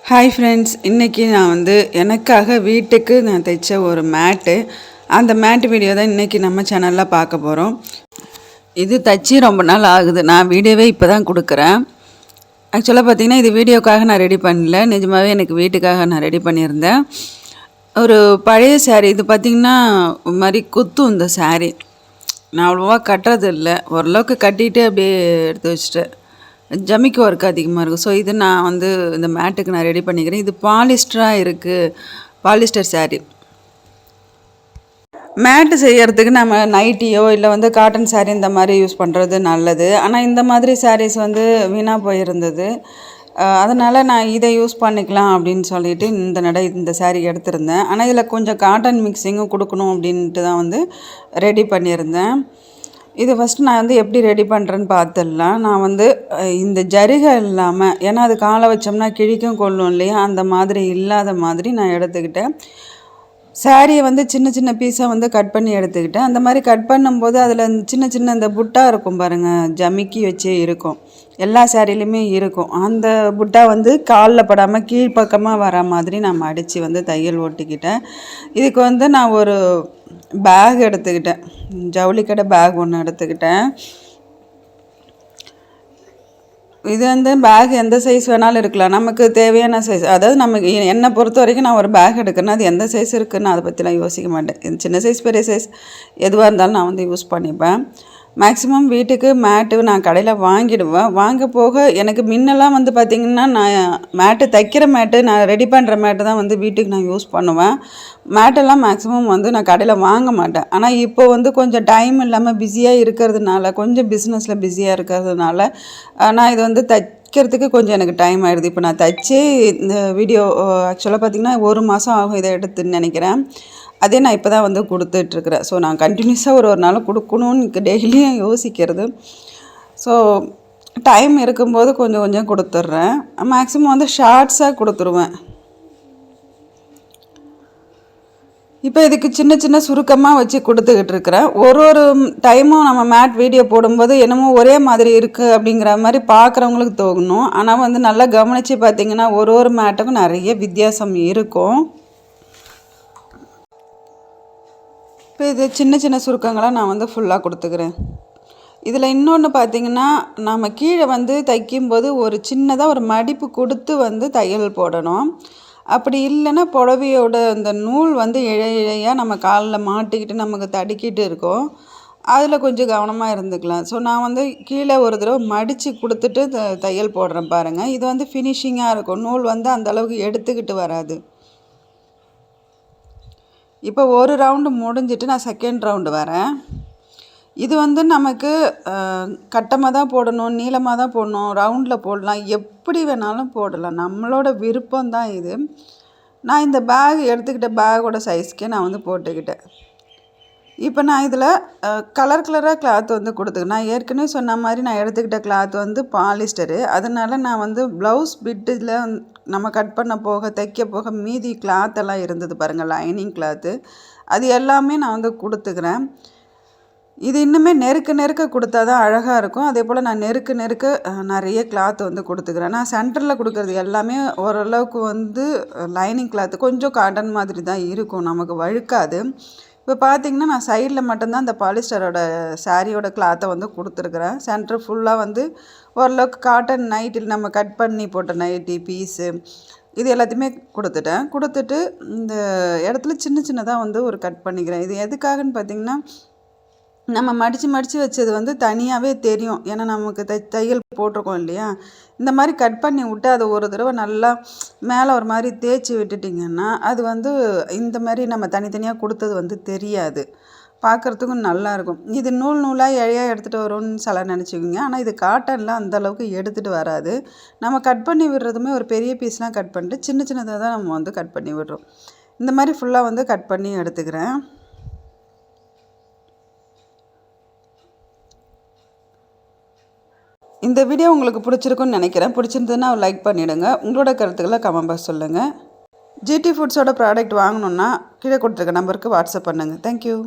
Hi friends, இன்றைக்கி நான் எனக்காக வீட்டுக்கு நான் தைச்ச ஒரு மேட்டு, அந்த மேட்டு வீடியோ தான் இன்றைக்கி நம்ம சேனலில் பார்க்க போகிறோம். இது தைச்சி ரொம்ப நாள் ஆகுது. நான் வீடியோவே இப்போ தான் கொடுக்குறேன். ஆக்சுவலாக பார்த்திங்கன்னா இது வீடியோக்காக நான் ரெடி பண்ணல, நிஜமாகவே எனக்கு வீட்டுக்காக நான் ரெடி பண்ணியிருந்தேன். ஒரு பழைய சாரீ, இது பார்த்திங்கன்னா ஒரு மாதிரி குத்தும். இந்த சாரீ நான் அவ்வளோவா கட்டுறது இல்லை, ஓரளவுக்கு கட்டிட்டு அப்படியே எடுத்து வச்சுட்டேன். ஜமிக்கு ஒர்க் அதிகமாக இருக்கும். ஸோ இது நான் இந்த மேட்டுக்கு நான் ரெடி பண்ணிக்கிறேன். இது பாலிஸ்டராக இருக்குது, பாலிஸ்டர் சாரீ. மேட்டு செய்கிறதுக்கு நம்ம நைட்டியோ இல்லை காட்டன் சாரீ இந்த மாதிரி யூஸ் பண்ணுறது நல்லது. ஆனால் இந்த மாதிரி சாரீஸ் வீணாக போயிருந்தது. அதனால் நான் இதை யூஸ் பண்ணிக்கலாம் அப்படின்னு சொல்லிட்டு இந்த சாரீ எடுத்திருந்தேன். ஆனால் இதில் கொஞ்சம் காட்டன் மிக்சிங்கும் கொடுக்கணும் அப்படின்ட்டு தான் ரெடி பண்ணியிருந்தேன். இது ஃபஸ்ட்டு நான் எப்படி ரெடி பண்ணுறேன்னு பார்த்துடலாம். நான் இந்த ஜரிகை இல்லாமல், ஏன்னா அது காலை வச்சோம்னா கிழிக்கும் கொள்ளும் இல்லையா, அந்த மாதிரி இல்லாத மாதிரி நான் எடுத்துக்கிட்டேன். சாரியை சின்ன சின்ன பீஸாக கட் பண்ணி எடுத்துக்கிட்டேன். அந்த மாதிரி கட் பண்ணும்போது அதில் சின்ன சின்ன இந்த புட்டா இருக்கும் பாருங்கள், ஜமிக்கி வச்சே இருக்கும், எல்லா சாரிலையுமே இருக்கும். அந்த புட்டா காலில் படாமல் கீழ்ப்பக்கமாக வர மாதிரி நான் மடித்து தையல் ஓட்டிக்கிட்டேன். இதுக்கு நான் ஒரு பேக் எடுத்துக்கிட்டேன், ஜவுளிக்கடை பேக் ஒன்று எடுத்துக்கிட்டேன். இது பேக் எந்த சைஸ் வேணாலும் இருக்கலாம், நமக்கு தேவையான சைஸ். அதாவது நமக்கு என்னை பொறுத்த வரைக்கும் நான் ஒரு பேக் எடுக்கிறேன்னா அது எந்த சைஸ் இருக்குதுன்னு அதை பற்றிலாம் யோசிக்க மாட்டேன். சின்ன சைஸ் பெரிய சைஸ் எதுவாக இருந்தாலும் நான் யூஸ் பண்ணிப்பேன். மேக்ஸிமம் வீட்டுக்கு மேட்டு நான் கடையில் வாங்கிடுவேன். வாங்க போக எனக்கு முன்னெல்லாம் பார்த்திங்கன்னா நான் மேட்டு தைக்கிற மேட்டு, நான் ரெடி பண்ணுற மேட்டு தான் வீட்டுக்கு நான் யூஸ் பண்ணுவேன். மேட்டெல்லாம் மேக்ஸிமம் நான் கடையில் வாங்க மாட்டேன். ஆனால் இப்போ கொஞ்சம் டைம் இல்லாமல் பிஸியாக இருக்கிறதுனால, கொஞ்சம் பிஸ்னஸில் பிஸியாக இருக்கிறதுனால நான் இது தைக்கிறதுக்கு கொஞ்சம் எனக்கு டைம் ஆகிடுது. இப்போ நான் தைச்சி இந்த வீடியோ ஆக்சுவலாக பார்த்திங்கன்னா 1 மாதம் ஆகும் இதை எடுத்துன்னு நினைக்கிறேன். அதே நான் இப்போ தான் கொடுத்துட்ருக்குறேன். ஸோ நான் கண்டினியூஸாக ஒரு நாள் கொடுக்கணும்னு டெய்லியும் யோசிக்கிறது. ஸோ டைம் இருக்கும்போது கொஞ்சம் கொஞ்சம் கொடுத்துட்றேன். மேக்ஸிமம் ஷார்ட்ஸாக கொடுத்துருவேன். இப்போ இதுக்கு சின்ன சின்ன சுருக்கமாக வச்சு கொடுத்துக்கிட்டு இருக்கிறேன். ஒரு டைமும் நம்ம மேட் வீடியோ போடும்போது என்னமோ ஒரே மாதிரி இருக்குது அப்படிங்கிற மாதிரி பார்க்குறவங்களுக்கு தோணும். ஆனால் நல்லா கவனித்து பார்த்திங்கன்னா ஒரு மேட்டுக்கும் நிறைய வித்தியாசம் இருக்கும். இப்போ இது சின்ன சின்ன சுருக்கங்களாக நான் ஃபுல்லாக கொடுத்துக்கிறேன். இதில் இன்னொன்று பார்த்திங்கன்னா, நம்ம கீழே தைக்கும்போது ஒரு சின்னதாக ஒரு மடிப்பு கொடுத்து தையல் போடணும். அப்படி இல்லைன்னா புடவையோட அந்த நூல் இழையாக நம்ம காலில் மாட்டிக்கிட்டு நமக்கு தடுக்கிட்டு இருக்கும். அதில் கொஞ்சம் கவனமாக இருந்துக்கலாம். ஸோ நான் கீழே ஒரு தடவை மடித்து கொடுத்துட்டு தையல் போடுறேன் பாருங்கள். இது ஃபினிஷிங்காக இருக்கும். நூல் அந்தளவுக்கு எடுத்துக்கிட்டு வராது. இப்போ ஒரு ரவுண்டு முடிஞ்சிட்டு நான் செகண்ட் ரவுண்டு வரேன். இது நமக்கு கட்டமாக தான் போடணும், நீளமாக தான் போடணும், ரவுண்டில் போடலாம், எப்படி வேணாலும் போடலாம், நம்மளோட விருப்பம்தான் இது. நான் இந்த பேக் எடுத்துக்கிட்ட பேக்கோட சைஸ்க்கே நான் போட்டுக்கிட்டேன். இப்போ நான் இதில் கலர் கலராக கிளாத் கொடுத்துக்கிறேன். நான் ஏற்கனவே சொன்ன மாதிரி நான் எடுத்துக்கிட்ட கிளாத் பாலிஸ்டரு. அதனால் நான் ப்ளவுஸ் பிட்டில் நம்ம கட் பண்ண போக தைக்க போக மீதி கிளாத்தெல்லாம் இருந்தது பாருங்கள், லைனிங் கிளாத்து, அது எல்லாமே நான் கொடுத்துக்கிறேன். இது இன்னுமே நெருக்க கொடுத்தா தான் அழகாக இருக்கும். அதே போல் நான் நெருக்க நிறைய கிளாத் கொடுத்துக்கிறேன். நான் சென்டரில் கொடுக்குறது எல்லாமே ஓரளவுக்கு லைனிங் கிளாத்து கொஞ்சம் காட்டன் மாதிரி தான் இருக்கும், நமக்கு வழுக்காது. இப்போ பார்த்திங்கன்னா நான் சைடில் மட்டும்தான் இந்த பாலிஸ்டரோட சாரியோட கிளாத்தை கொடுத்துருக்குறேன். சென்டர் ஃபுல்லாக ஓரளவுக்கு காட்டன் நைட்டில் நம்ம கட் பண்ணி போட்ட நைட்டி பீஸு இது எல்லாத்தையுமே கொடுத்துட்டு இந்த இடத்துல சின்ன சின்னதாக ஒரு கட் பண்ணிக்கிறேன். இது எதுக்காகன்னு பார்த்திங்கன்னா, நம்ம மடித்து வச்சது தனியாகவே தெரியும். ஏன்னா நமக்கு தையல் போட்டிருக்கோம் இல்லையா, இந்த மாதிரி கட் பண்ணி விட்டு அதை ஒரு தடவை நல்லா மேலே ஒரு மாதிரி தேய்ச்சி விட்டுட்டிங்கன்னா அது இந்த மாதிரி நம்ம தனித்தனியாக கொடுத்தது தெரியாது, பார்க்குறதுக்கும் நல்லாயிருக்கும். இது நூலாக இழையாக எடுத்துகிட்டு வரும்னு சில நினச்சிக்கோங்க. ஆனால் இது காட்டனில் அந்தளவுக்கு எடுத்துகிட்டு வராது. நம்ம கட் பண்ணி விடுறதுமே ஒரு பெரிய பீஸ்லாம் கட் பண்ணிட்டு சின்ன சின்னதாக தான் நம்ம கட் பண்ணி விடுறோம். இந்த மாதிரி ஃபுல்லாக கட் பண்ணி எடுத்துக்கிறேன். இந்த வீடியோ உங்களுக்கு பிடிச்சிருக்குன்னு நினைக்கிறேன். பிடிச்சிருந்ததுன்னா லைக் பண்ணிவிடுங்க. உங்களோட கருத்துக்களை கமெண்ட் பாக்ஸ் சொல்லுங்கள். ஜிடி ஃபுட்ஸோட ப்ராடக்ட் வாங்கணுன்னா கீழே கொடுத்துருக்க நம்பருக்கு வாட்ஸ்அப் பண்ணுங்கள். தேங்க்யூ.